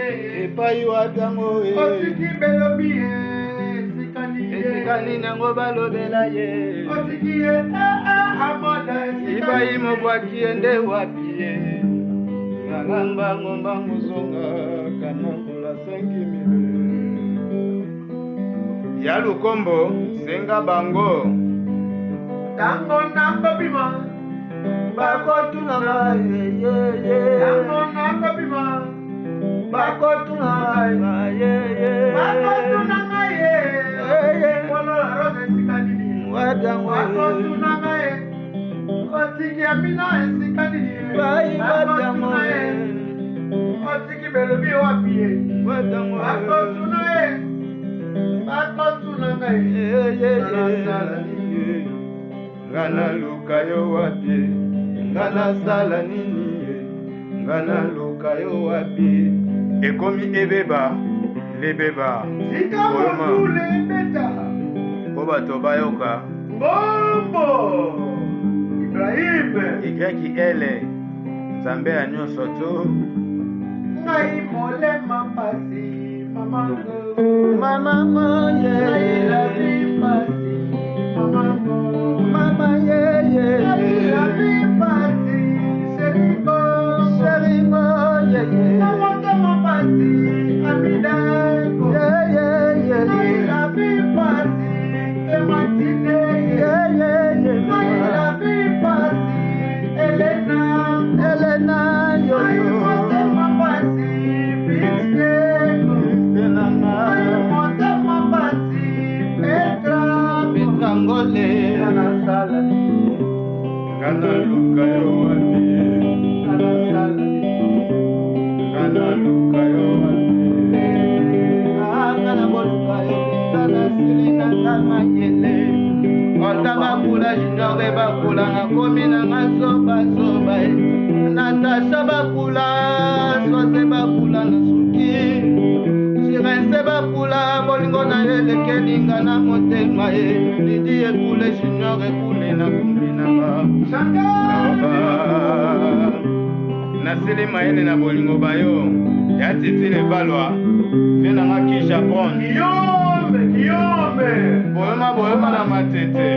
epai watango otiki belobi esikani nango balobela ye otiki ye amoda ibai mobwaki ende wapi ye nalamba ngomba muzonga kanambula 5 000 ya lukombo senga bango tango nango bima bakotuna ye tango nango bima bakotuna ye bakotuna ye kono la rose sikadini watango bakotuna ye otiki amina sikadini bai watango otiki belobi wapi ye watango bakotuna ye bakotuna ye ngana luka yo wapi ngana sala nini ngana luka yo wapi ekomi ebeba lebeba sikamotule beta po bato bayoka mbombo Ibrahim igreki ele nzambe ya nyonso to ngai molema pasi mamango mamango ye la vie pasi mamango mama ye la vie pasi seriko ye mamango pasi amidako la vie pasi ematine la vie pasi Elena yo pasi Pisteko pasi Petra ngole Ngana sala ngana luka yo wapi Ngana sala ngana luka yo wapi ngana boluka yo ngana silina ngana yele ota bakula jinore bakula na komi na ngasoba soba natasha bakula soze bakula na suki sirense bakula bolingo na elekelinga na motema ye lidi ekule junior ekule na kumbinanga nasili mayele na bolingo bayo ya titile balwa fe nanga ki japon Kiyombe boyoma na matete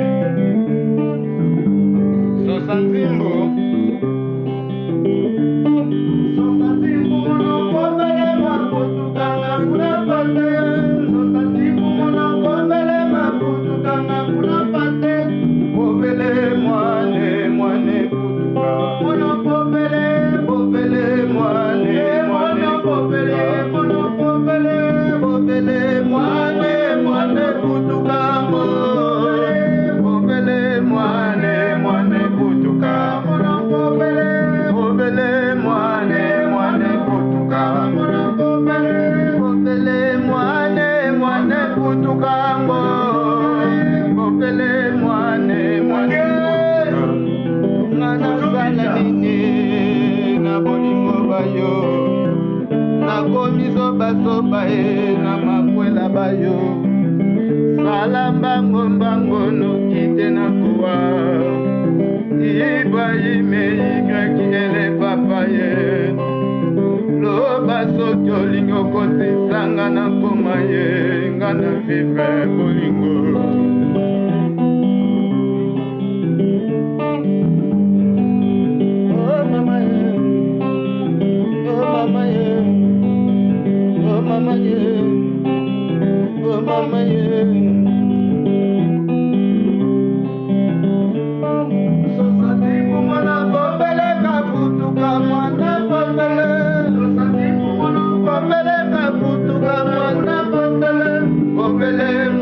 sosanzimbo soba na makwela bayo salamba ngombango nokite na kuwa ibrahime igreki ele papa ye loba soki olingi okotisanga na koma ye nga na vivre bolingo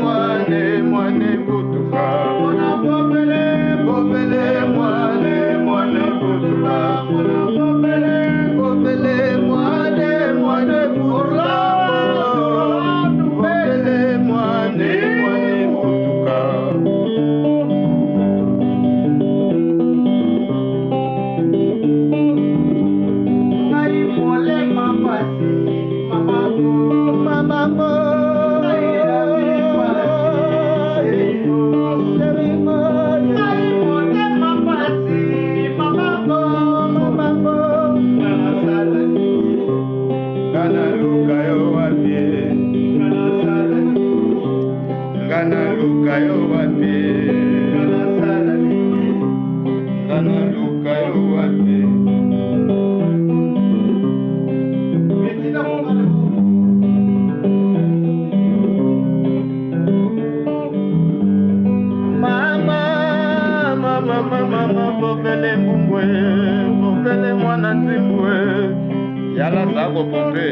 Mwane luka yo wapi ngana luka yo wapi mama bovele mbungwe bovele mwana nzimbwe yala zako pompe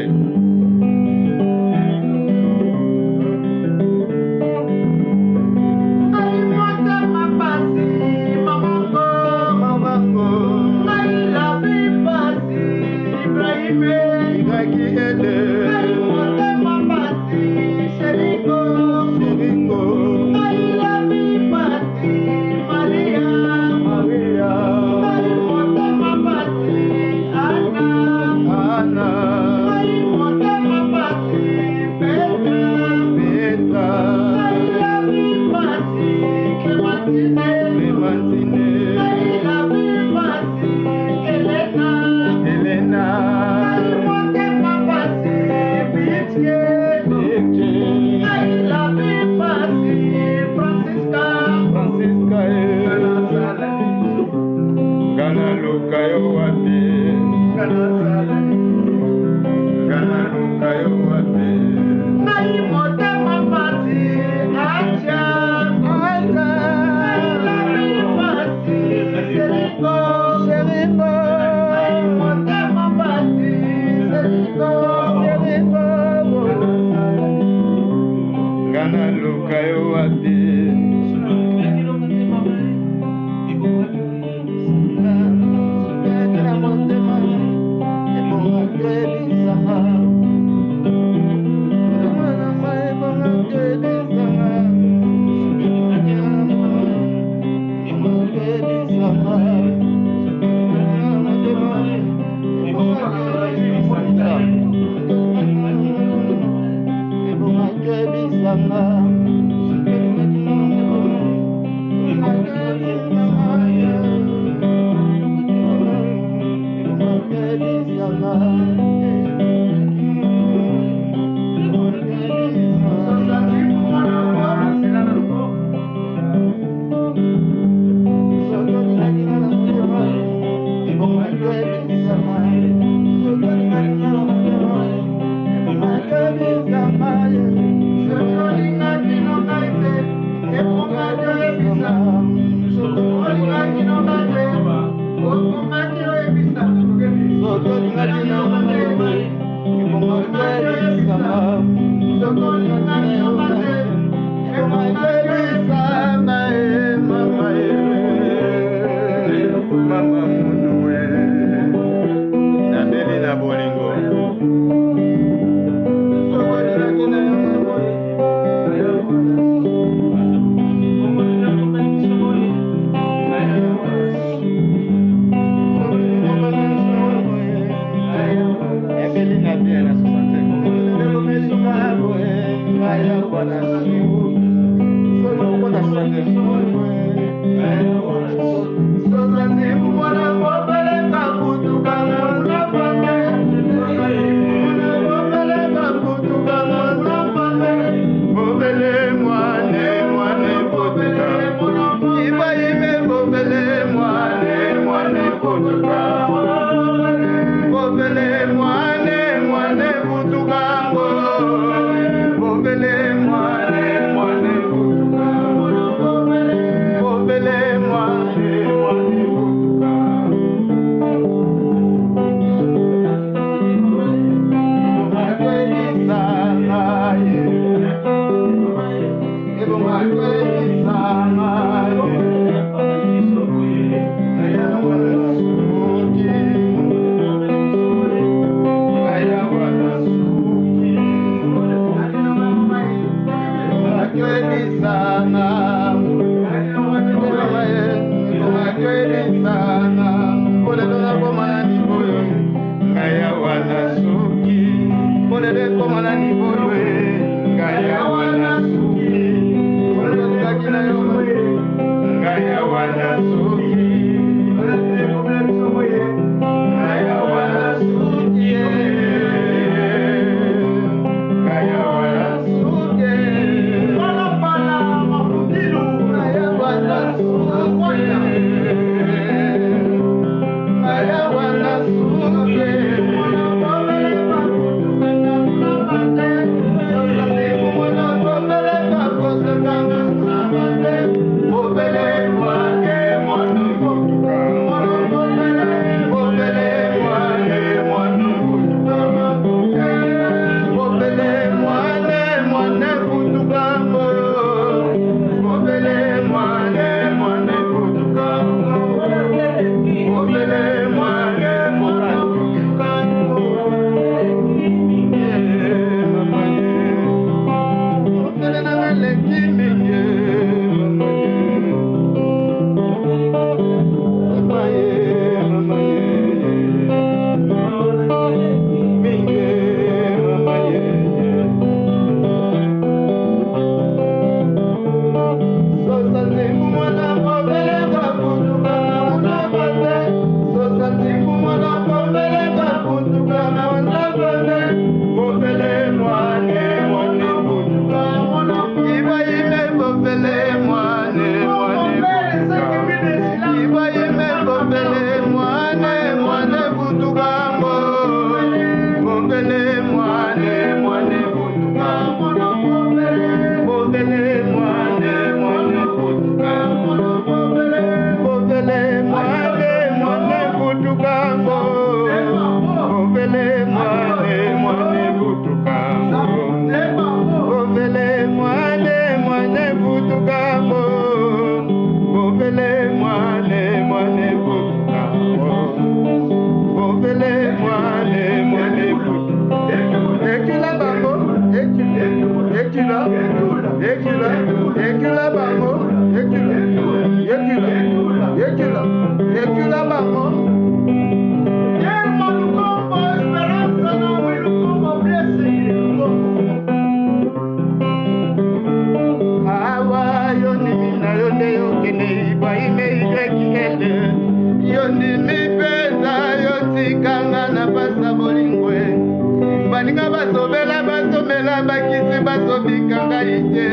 baninga basobela basomela bakisi basobika ngai te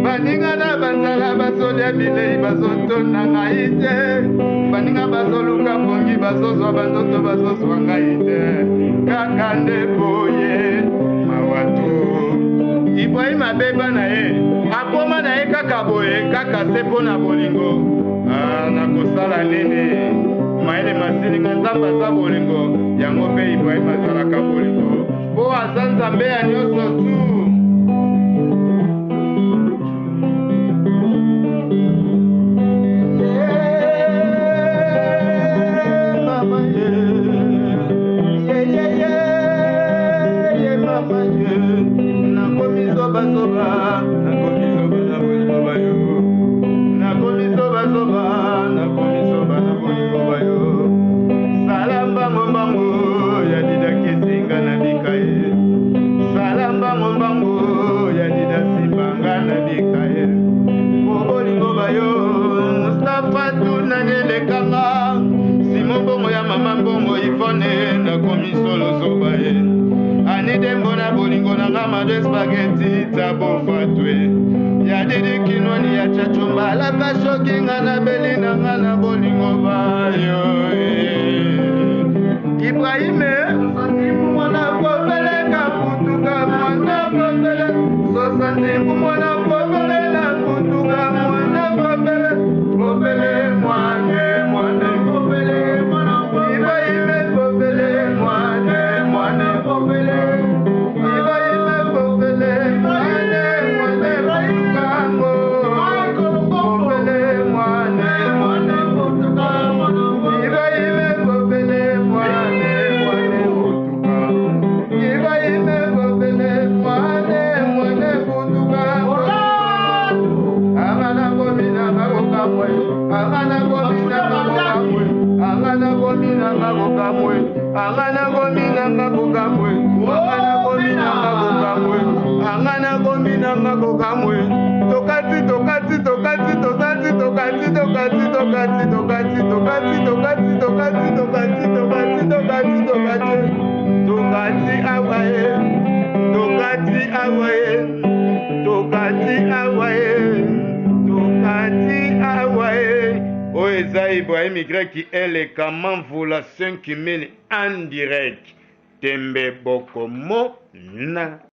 baninga na banzala basolia bilei bazotona ngai te baninga bazoluka pongi bazozwa banzoto bazozwa ngai te kaka nde boye mawatu Ibrahim abeba na ye akoma na ye kaka boye kaka se mpo na bolingo nakosala nini maele masilinga nzambe aza bolingo yango mpe Ibrahim azalaka bolingo mpo aza nzambe ya nyonso tu spaghetti tabo fatwe ya didi kinwani ya chachumba la kasho kinga na belina ngana bolingo bayo Ibrahime mwana kopele kaputuka mwana kopele sosante mwana kopele la kutuka mwana kopele kopele mwana kopele mwana Ibrahime kopele mwana kopele Ibrahim Y qui est le Kamanvoula 5000 en direct. Tembe Bokomo na.